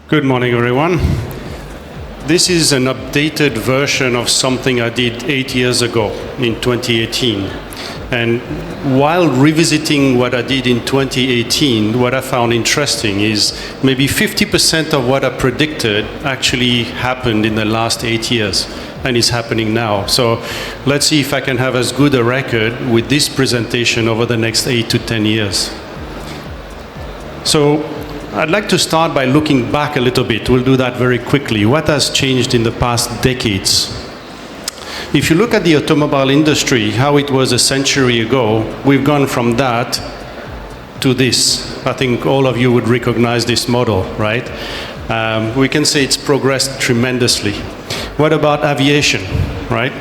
Good morning, everyone. This is an updated version of something I did 8 years ago in 2018. And while revisiting what I did in 2018, what I found interesting is maybe 50% of what I predicted actually happened in the last 8 years and is happening now. So let's see if I can have as good a record with this presentation over the next 8 to 10 years. So I'd like to start by looking back a little bit. We'll do that very quickly. What has changed in the past decades? If you look at the automobile industry, how it was a century ago, we've gone from that to this. I think all of you would recognize this model, right? We can say it's progressed tremendously. What about aviation, right?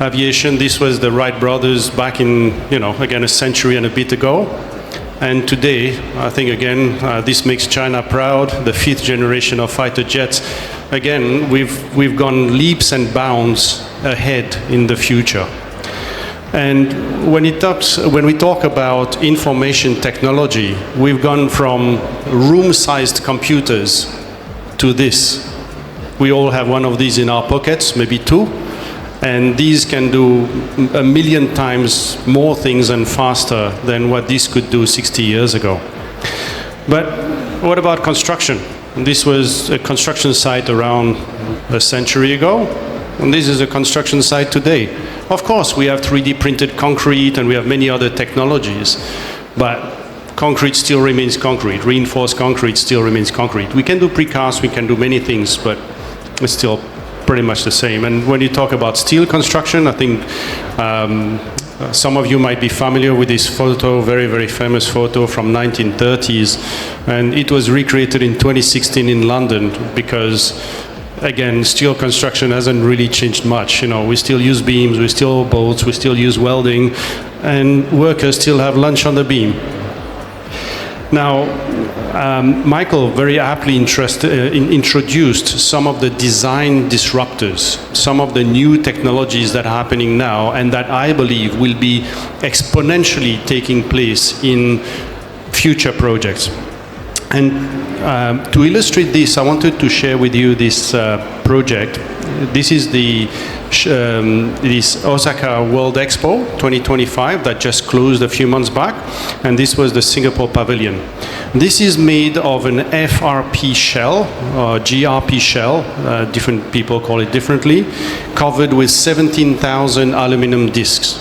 Aviation, this was the Wright brothers back in, again, a century and a bit ago. And today, I think, again, this makes China proud, the 5th generation of fighter jets. Again, we've gone leaps and bounds ahead in the future. And when we talk about information technology, we've gone from room-sized computers to this. We all have one of these in our pockets, maybe two. And these can do 1 million times more things and faster than what this could do 60 years ago. But what about construction? This was a construction site around a century ago, and this is a construction site today. Of course, we have 3D printed concrete and we have many other technologies, but concrete still remains concrete. Reinforced concrete still remains concrete. We can do precast, we can do many things, but it's still pretty much the same. And when you talk about steel construction, I think some of you might be familiar with this photo, very, very famous photo from 1930s. And it was recreated in 2016 in London because, again, steel construction hasn't really changed much. We still use beams, we still bolts, we still use welding, and workers still have lunch on the beam. Now, Michael very aptly introduced some of the design disruptors, some of the new technologies that are happening now and that I believe will be exponentially taking place in future projects. And to illustrate this, I wanted to share with you this project. This is this Osaka World Expo 2025 that just closed a few months back, and this was the Singapore pavilion. This is made of an FRP shell, or GRP shell, different people call it differently, covered with 17,000 aluminum discs.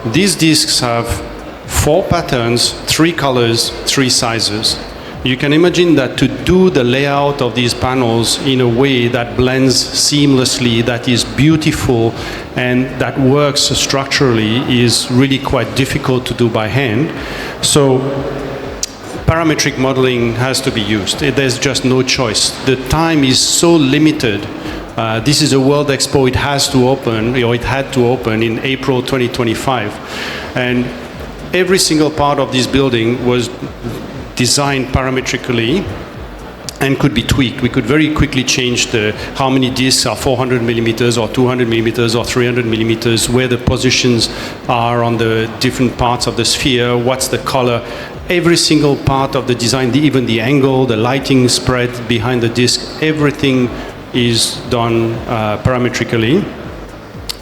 These discs have 4 patterns, 3 colors, 3 sizes. You can imagine that to do the layout of these panels in a way that blends seamlessly, that is beautiful, and that works structurally is really quite difficult to do by hand. So parametric modeling has to be used. There's just no choice. The time is so limited. This is a World Expo. It has to open, or it had to open in April 2025. And every single part of this building was designed parametrically and could be tweaked. We could very quickly change how many discs are 400 millimeters or 200 millimeters or 300 millimeters, where the positions are on the different parts of the sphere, what's the color. Every single part of the design, even the angle, the lighting spread behind the disc, everything is done parametrically.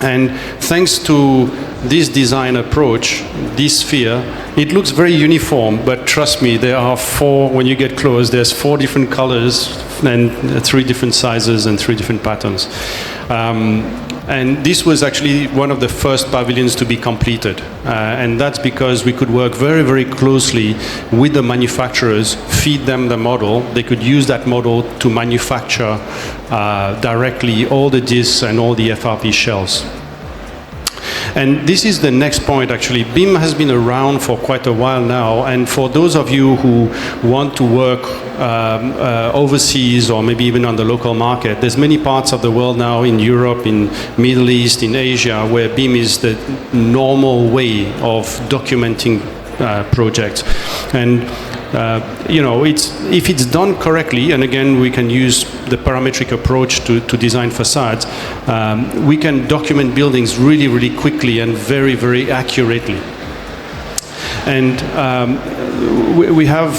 And thanks to this design approach, this sphere, it looks very uniform, but trust me, there are 4, when you get close, there's 4 different colors and 3 different sizes and 3 different patterns. And this was actually one of the first pavilions to be completed. And that's because we could work very, very closely with the manufacturers, feed them the model. They could use that model to manufacture directly all the discs and all the FRP shells. And this is the next point, actually. BIM has been around for quite a while now, and for those of you who want to work overseas or maybe even on the local market, there's many parts of the world now, in Europe, in Middle East, in Asia, where BIM is the normal way of documenting projects. And if it's done correctly, and again, we can use the parametric approach to design facades, we can document buildings really, really quickly and very, very accurately. And we have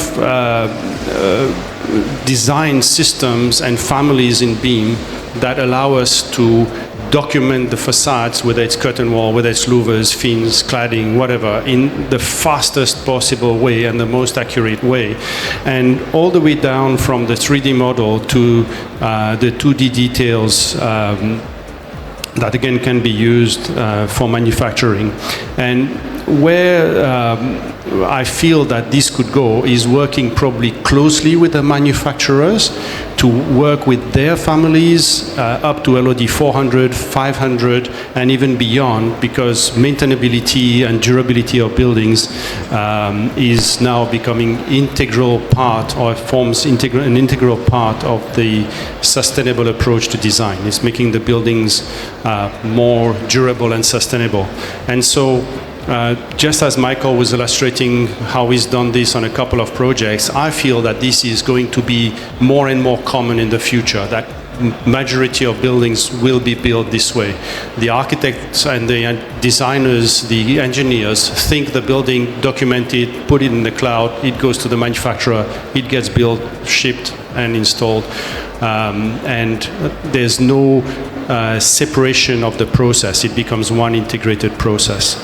design systems and families in BIM that allow us to document the facades, whether it's curtain wall, whether it's louvers, fins, cladding, whatever, in the fastest possible way and the most accurate way. And all the way down from the 3D model to the 2D details that again can be used for manufacturing. And where I feel that this could go is working probably closely with the manufacturers to work with their families up to LOD 400, 500, and even beyond, because maintainability and durability of buildings is now becoming integral part, or forms an integral part of the sustainable approach to design. It's making the buildings more durable and sustainable. And so just as Michael was illustrating how he's done this on a couple of projects, I feel that this is going to be more and more common in the future, that majority of buildings will be built this way. The architects and the designers, the engineers think the building, document it, put it in the cloud, it goes to the manufacturer, it gets built, shipped and installed. And there's no separation of the process. It becomes one integrated process.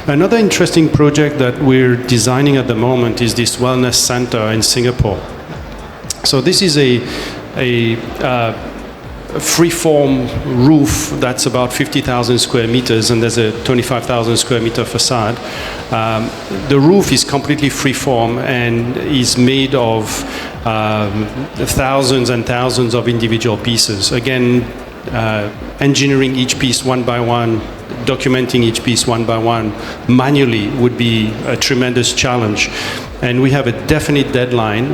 Another interesting project that we're designing at the moment is this wellness center in Singapore. So this is a free-form roof that's about 50,000 square meters, and there's a 25,000 square meter facade. The roof is completely free-form and is made of thousands and thousands of individual pieces. Again, engineering each piece one by one, documenting each piece one by one manually would be a tremendous challenge. And we have a definite deadline.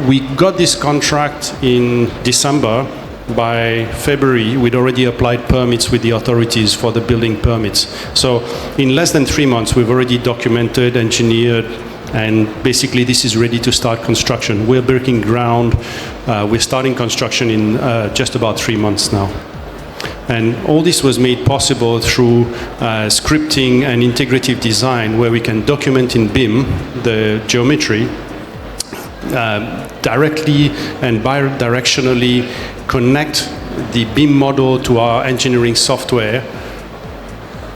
We got this contract in December. By February, we'd already applied permits with the authorities for the building permits. So in less than 3 months, we've already documented, engineered, and basically this is ready to start construction. We're breaking ground. We're starting construction in just about 3 months now. And all this was made possible through scripting and integrative design, where we can document in BIM the geometry, directly and bidirectionally connect the BIM model to our engineering software,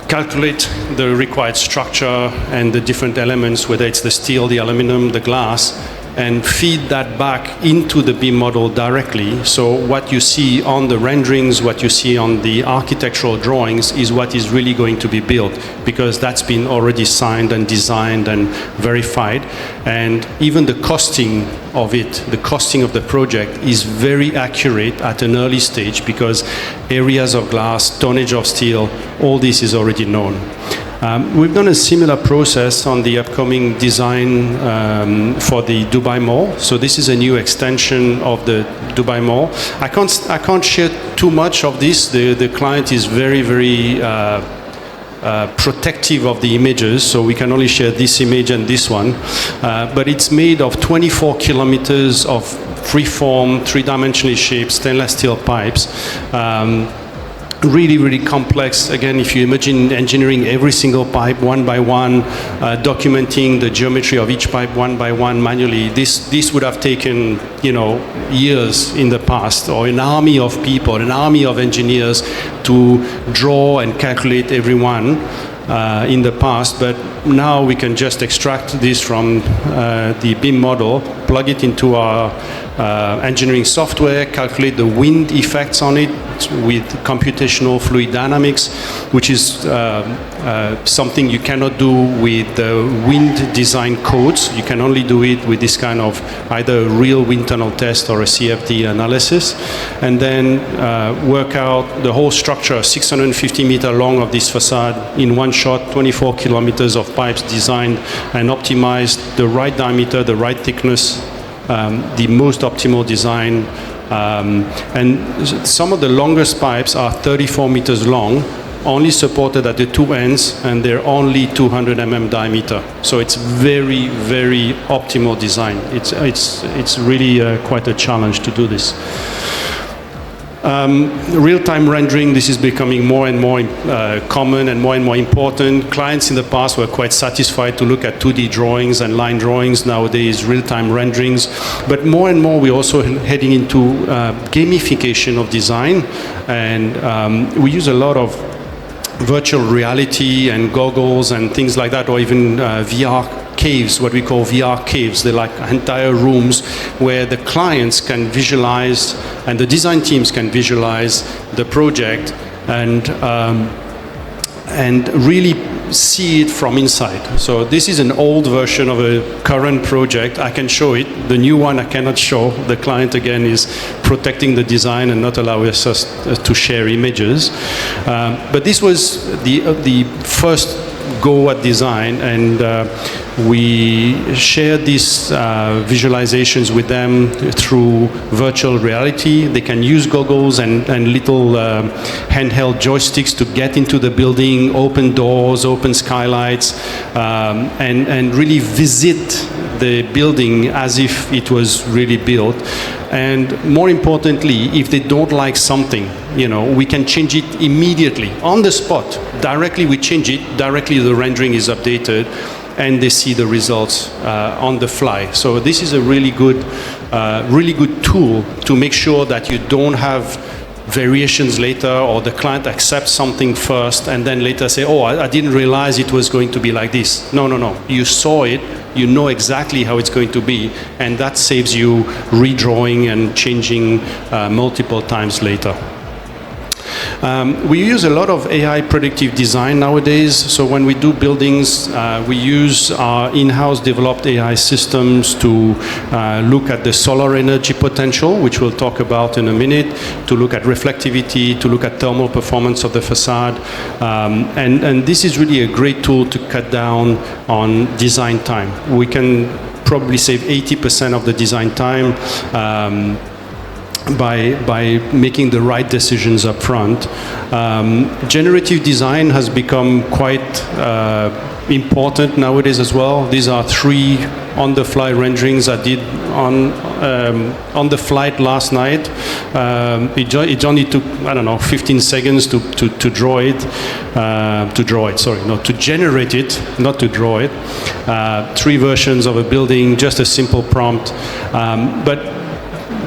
calculate the required structure and the different elements, whether it's the steel, the aluminum, the glass, and feed that back into the BIM model directly. So what you see on the renderings, what you see on the architectural drawings is what is really going to be built, because that's been already signed and designed and verified. And even the costing of it, the costing of the project is very accurate at an early stage, because areas of glass, tonnage of steel, all this is already known. We've done a similar process on the upcoming design for the Dubai Mall. So this is a new extension of the Dubai Mall. I can't share too much of this. The client is very, very protective of the images, so we can only share this image and this one. But it's made of 24 kilometers of free-form, three-dimensionally shaped stainless steel pipes. Really, really complex. Again, if you imagine engineering every single pipe one by one, documenting the geometry of each pipe one by one manually, this would have taken, years in the past, or an army of people, an army of engineers to draw and calculate every one in the past. But now we can just extract this from the BIM model, plug it into our engineering software, calculate the wind effects on it with computational fluid dynamics, which is something you cannot do with the wind design codes. You can only do it with this kind of either a real wind tunnel test or a CFD analysis, and then work out the whole structure, 650 meter long of this facade in one shot, 24 kilometers of pipes designed and optimized, the right diameter, the right thickness, the most optimal design. And some of the longest pipes are 34 meters long, only supported at the two ends, and they're only 200 mm diameter. So it's very, very optimal design. It's really quite a challenge to do this. Real-time rendering, this is becoming more and more common and more important. Clients in the past were quite satisfied to look at 2D drawings and line drawings. Nowadays, real-time renderings. But more and more, we're also heading into gamification of design. And we use a lot of virtual reality and goggles and things like that, or even VR caves, what we call VR caves. They're like entire rooms where the clients can visualize and the design teams can visualize the project and really see it from inside. So this is an old version of a current project. I can show it. The new one I cannot show. The client again is protecting the design and not allowing us to share images. But this was the first go at design, and we shared these visualizations with them through virtual reality. They can use goggles and little handheld joysticks to get into the building, open doors, open skylights, and really visit the building as if it was really built. And more importantly, if they don't like something, we can change it immediately, on the spot. Directly we change it, directly the rendering is updated, and they see the results on the fly. So this is a really good tool to make sure that you don't have variations later, or the client accepts something first and then later say, oh, I didn't realize it was going to be like this. No. You saw it, you know exactly how it's going to be, and that saves you redrawing and changing multiple times later. We use a lot of AI predictive design nowadays. So when we do buildings, we use our in-house developed AI systems to look at the solar energy potential, which we'll talk about in a minute, to look at reflectivity, to look at thermal performance of the facade. And this is really a great tool to cut down on design time. We can probably save 80% of the design time by making the right decisions up front. Generative design has become quite important nowadays as well. These are 3 on-the-fly renderings I did on the flight last night. It only took, 15 seconds to draw it. To generate it, not to draw it. 3 versions of a building, just a simple prompt. But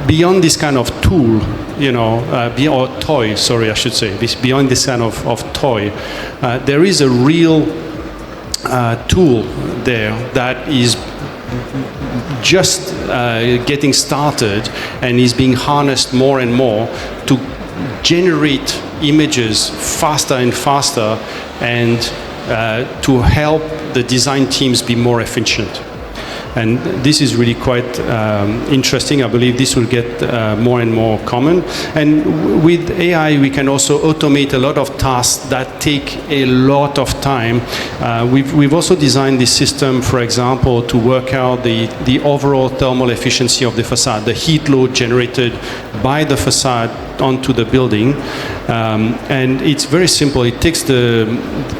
beyond this kind of tool, or toy, sorry, I should say, beyond this kind of toy, there is a real tool there that is just getting started and is being harnessed more and more to generate images faster and faster, and to help the design teams be more efficient. And this is really quite interesting. I believe this will get more and more common. And with AI, we can also automate a lot of tasks that take a lot of time. We've also designed this system, for example, to work out the overall thermal efficiency of the facade, the heat load generated by the facade onto the building. And it's very simple. It takes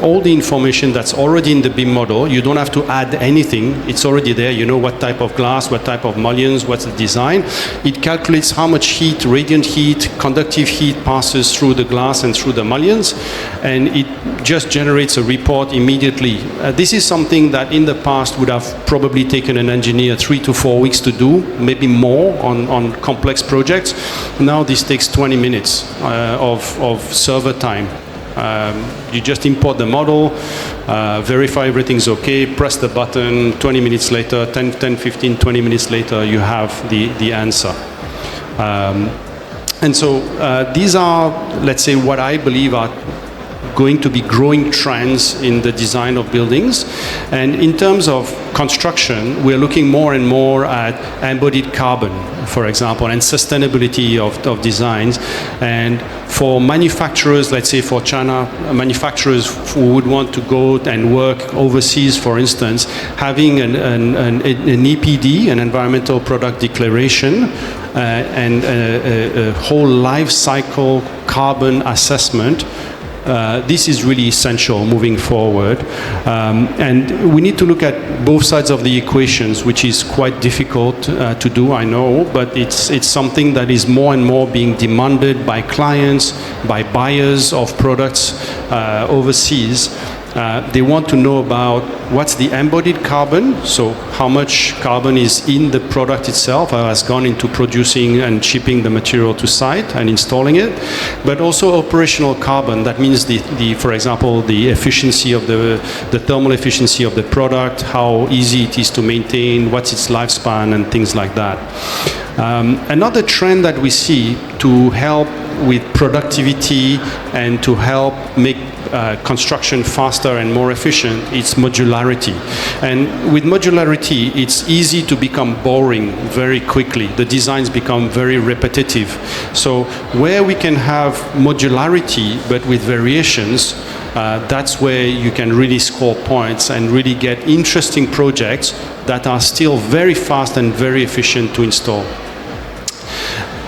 all the information that's already in the BIM model. You don't have to add anything. It's already there. You know what type of glass, what type of mullions, what's the design. It calculates how much heat, radiant heat, conductive heat passes through the glass and through the mullions, and it just generates a report immediately. This is something that in the past would have probably taken an engineer 3 to 4 weeks to do, maybe more on complex projects. Now this takes 20 minutes of server time. You just import the model, verify everything's okay, press the button, 20 minutes later, 10, 15, 20 minutes later, you have the answer. And so these are, let's say, what I believe are going to be growing trends in the design of buildings. And in terms of construction, we're looking more and more at embodied carbon, for example, and sustainability of designs. And for manufacturers, let's say for China, manufacturers who would want to go and work overseas, for instance, having an EPD, an environmental product declaration, and a whole life cycle carbon assessment this is really essential moving forward. And we need to look at both sides of the equations, which is quite difficult to do, I know, but it's something that is more and more being demanded by clients, by buyers of products overseas. They want to know about what's the embodied carbon, so how much carbon is in the product itself, has gone into producing and shipping the material to site and installing it, but also operational carbon. That means for example, the efficiency of the thermal efficiency of the product, how easy it is to maintain, what's its lifespan, and things like that. Another trend that we see to help with productivity and to help make construction faster and more efficient, it's modularity. And with modularity, it's easy to become boring very quickly. The designs become very repetitive. So where we can have modularity, but with variations, that's where you can really score points and really get interesting projects that are still very fast and very efficient to install.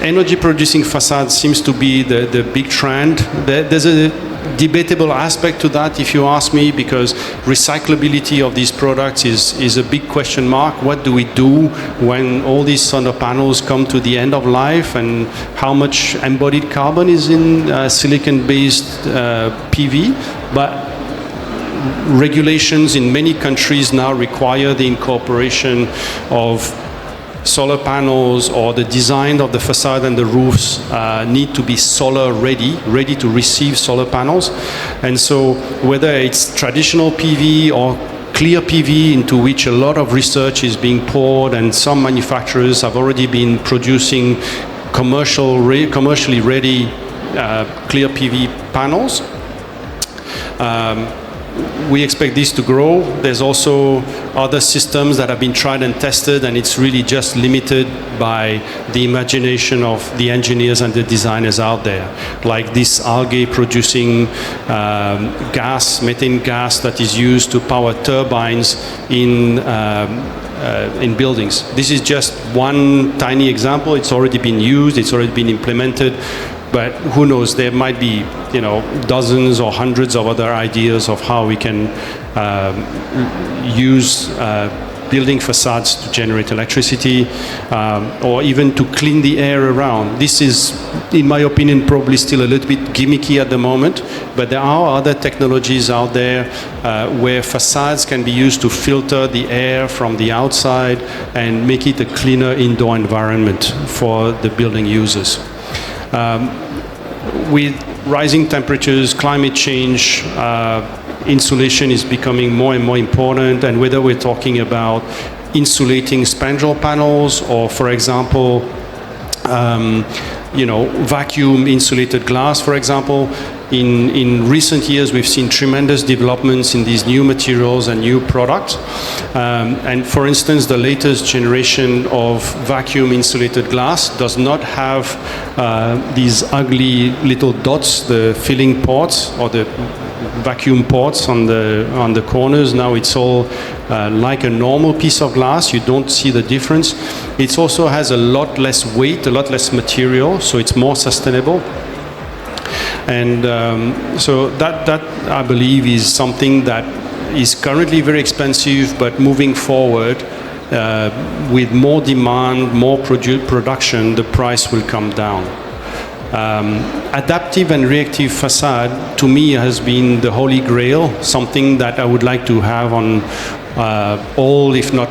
Energy producing facades seems to be the big trend. There's a debatable aspect to that, if you ask me, because recyclability of these products is a big question mark. What do we do when all these solar panels come to the end of life, and how much embodied carbon is in silicon-based PV? But regulations in many countries now require the incorporation of solar panels, or the design of the facade and the roofs need to be solar ready to receive solar panels. And so whether it's traditional PV or clear PV, into which a lot of research is being poured, and some manufacturers have already been producing commercially ready clear PV panels. We expect this to grow. There's also other systems that have been tried and tested, and it's really just limited by the imagination of the engineers and the designers out there. Like this algae producing gas, methane gas, that is used to power turbines in buildings. This is just one tiny example. It's already been used, it's already been implemented. But who knows, there might be, dozens or hundreds of other ideas of how we can use building facades to generate electricity, or even to clean the air around. This is, in my opinion, probably still a little bit gimmicky at the moment, but there are other technologies out there where facades can be used to filter the air from the outside and make it a cleaner indoor environment for the building users. With rising temperatures, climate change, insulation is becoming more and more important, and whether we're talking about insulating spandrel panels or, for example, vacuum insulated glass, for example. In recent years, we've seen tremendous developments in these new materials and new products. And for instance, the latest generation of vacuum insulated glass does not have these ugly little dots, the filling ports or the vacuum ports on the corners. Now it's all like a normal piece of glass. You don't see the difference. It also has a lot less weight, a lot less material, so it's more sustainable. And so that I believe is something that is currently very expensive, but moving forward with more demand, more production, the price will come down. Adaptive and reactive facade, to me, has been the holy grail, something that I would like to have on all, if not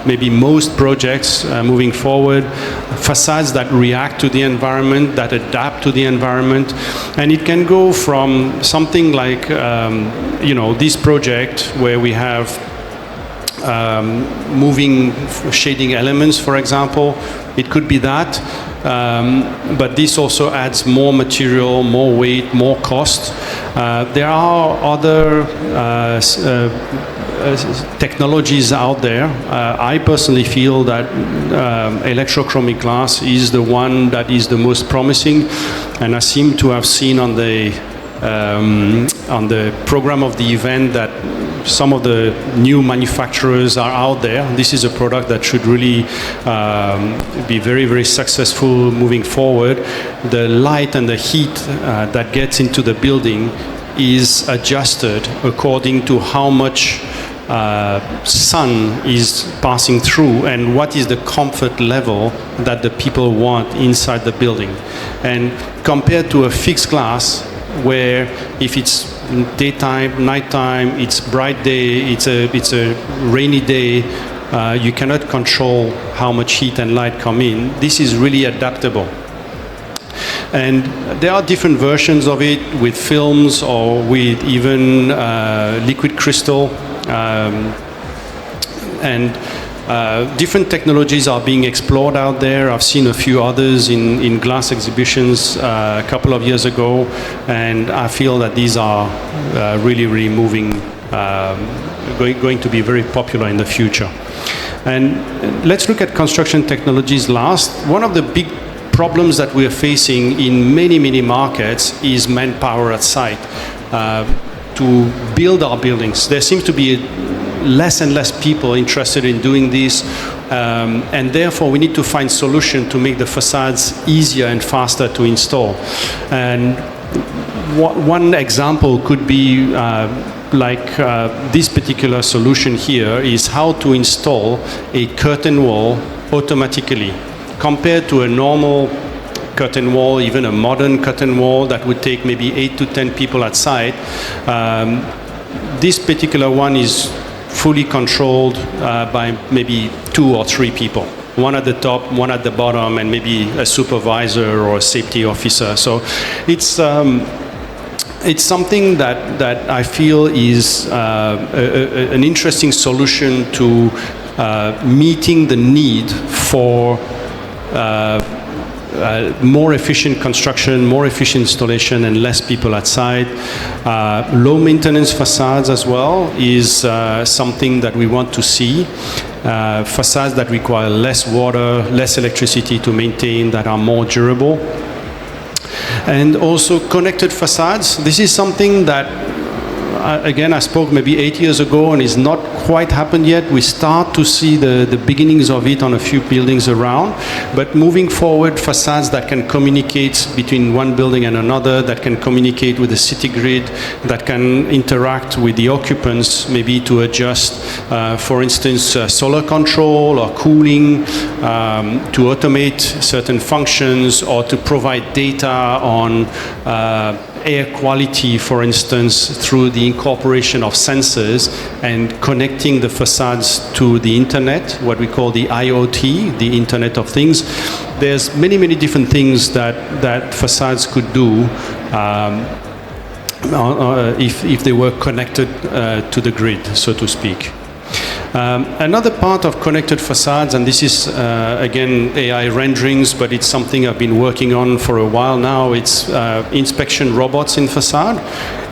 maybe most projects moving forward. Facades that react to the environment, that adapt to the environment. And it can go from something like, this project where we have moving shading elements, for example. It could be that. But this also adds more material, more weight, more cost. There are other technologies out there. I personally feel that electrochromic glass is the one that is the most promising, and I seem to have seen on the program of the event that some of the new manufacturers are out there. This is a product that should really be very, very successful moving forward. The light and the heat that gets into the building is adjusted according to how much sun is passing through and what is the comfort level that the people want inside the building. And compared to a fixed glass, where if it's daytime, nighttime, it's bright day, it's a rainy day, you cannot control how much heat and light come in. This is really adaptable. And there are different versions of it with films or with even liquid crystal. Different technologies are being explored out there. I've seen a few others in glass exhibitions a couple of years ago, and I feel that these are really, really moving, going to be very popular in the future. And let's look at construction technologies last. One of the big problems that we are facing in many, many markets is manpower at site. To build our buildings, there seems to be less and less people interested in doing this, and therefore we need to find solutions to make the facades easier and faster to install. And one example could be this particular solution here is how to install a curtain wall automatically compared to a normal curtain wall, even a modern curtain wall that would take maybe 8 to 10 people at site. This particular one is fully controlled by maybe 2 or 3 people. One at the top, one at the bottom, and maybe a supervisor or a safety officer. So it's something that I feel is an interesting solution to meeting the need for more efficient construction, more efficient installation, and less people at site. Low maintenance facades as well is something that we want to see. Facades that require less water, less electricity to maintain, that are more durable. And also connected facades. This is something that again, I spoke maybe 8 years ago, and it's not quite happened yet. We start to see the beginnings of it on a few buildings around. But moving forward, facades that can communicate between one building and another, that can communicate with the city grid, that can interact with the occupants, maybe to adjust, for instance, solar control or cooling, to automate certain functions, or to provide data on air quality, for instance, through the incorporation of sensors and connecting the facades to the internet, what we call the IoT, the Internet of Things. There's many, many different things that facades could do if they were connected to the grid, so to speak. Another part of connected facades, and this is again AI renderings, but it's something I've been working on for a while now. It's inspection robots in facade.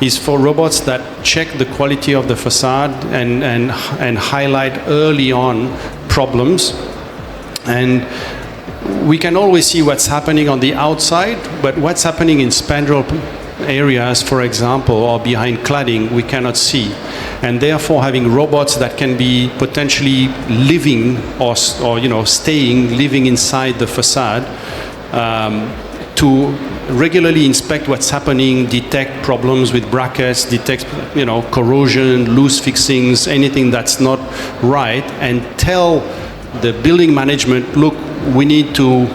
Is for robots that check the quality of the facade and highlight early on problems. And we can always see what's happening on the outside, but what's happening in spandrel areas, for example, or behind cladding, we cannot see. And therefore, having robots that can be potentially living or living inside the facade to regularly inspect what's happening, detect problems with brackets, detect corrosion, loose fixings, anything that's not right, and tell the building management, look, we need to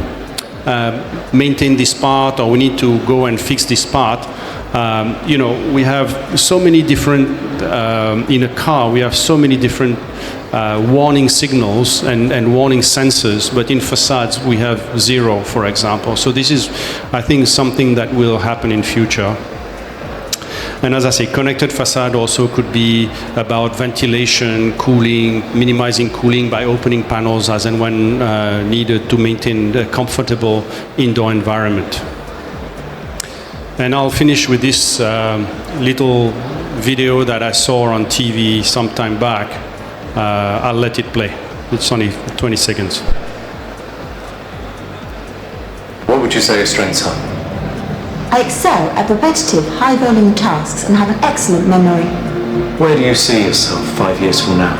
maintain this part, or we need to go and fix this part. We have so many different, in a car, we have so many different warning signals and warning sensors, but in facades we have 0, for example. So this is, I think, something that will happen in future. And as I say, connected facade also could be about ventilation, cooling, minimizing cooling by opening panels as and when needed to maintain a comfortable indoor environment. And I'll finish with this little video that I saw on TV some time back. I'll let it play. It's only 20 seconds. What would you say your strengths are? I excel at repetitive, high-volume tasks and have an excellent memory. Where do you see yourself 5 years from now?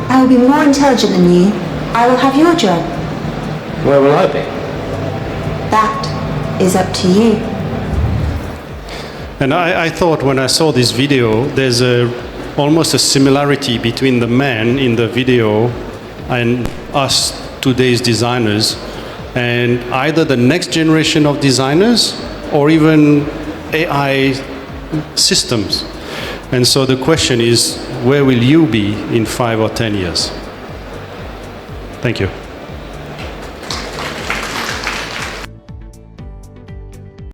I will be more intelligent than you. I will have your job. Where will I be? That is up to you. And I thought when I saw this video, there's almost a similarity between the man in the video and us today's designers, and either the next generation of designers or even AI systems. And so the question is, where will you be in 5 or 10 years? Thank you.